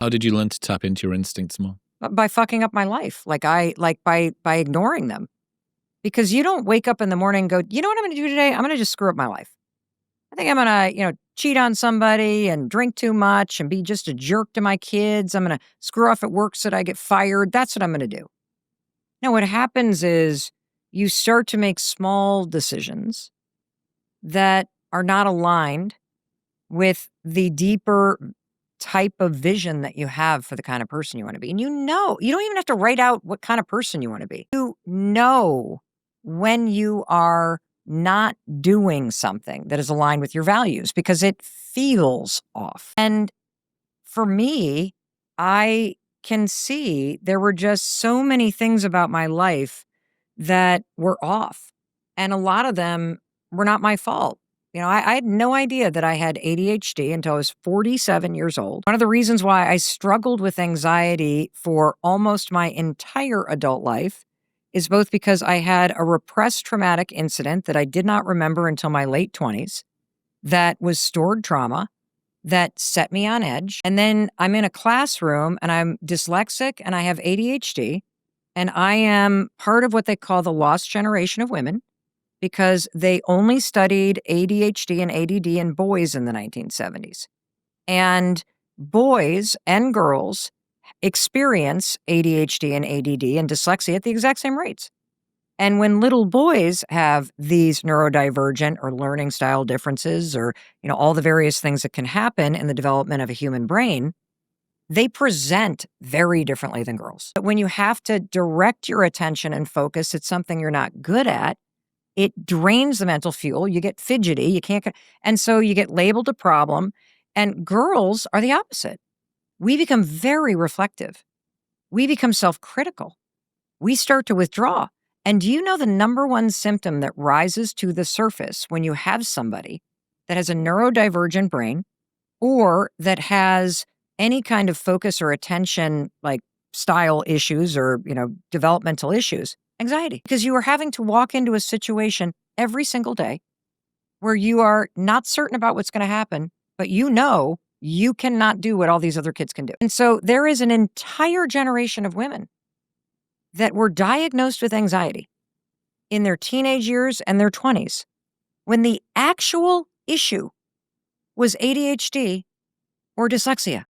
How did you learn to tap into your instincts more? By fucking up my life, by ignoring them. Because you don't wake up in the morning and go, "You know what I'm gonna do today? I'm gonna just screw up my life. I think I'm gonna, cheat on somebody and drink too much and be just a jerk to my kids. I'm gonna screw off at work so that I get fired. That's what I'm gonna do." No, what happens is you start to make small decisions that are not aligned with the deeper type of vision that you have for the kind of person you want to be. And you don't even have to write out what kind of person you want to be. You know when you are not doing something that is aligned with your values because it feels off. And for me, I can see there were just so many things about my life that were off. And a lot of them were not my fault. I had no idea that I had ADHD until I was 47 years old. One of the reasons why I struggled with anxiety for almost my entire adult life is both because I had a repressed traumatic incident that I did not remember until my late 20s that was stored trauma that set me on edge. And then I'm in a classroom and I'm dyslexic and I have ADHD. And I am part of what they call the lost generation of women because they only studied ADHD and ADD in boys in the 1970s. And boys and girls experience ADHD and ADD and dyslexia at the exact same rates. And when little boys have these neurodivergent or learning style differences or, all the various things that can happen in the development of a human brain, they present very differently than girls. But when you have to direct your attention and focus at something you're not good at, it drains the mental fuel. You get fidgety. You can't, and so you get labeled a problem. And girls are the opposite. We become very reflective. We become self-critical. We start to withdraw. And do you know the number one symptom that rises to the surface when you have somebody that has a neurodivergent brain or that has any kind of focus or attention, like style issues or, developmental issues? Anxiety. Because you are having to walk into a situation every single day where you are not certain about what's going to happen, but you cannot do what all these other kids can do. And so there is an entire generation of women that were diagnosed with anxiety in their teenage years and their 20s when the actual issue was ADHD or dyslexia.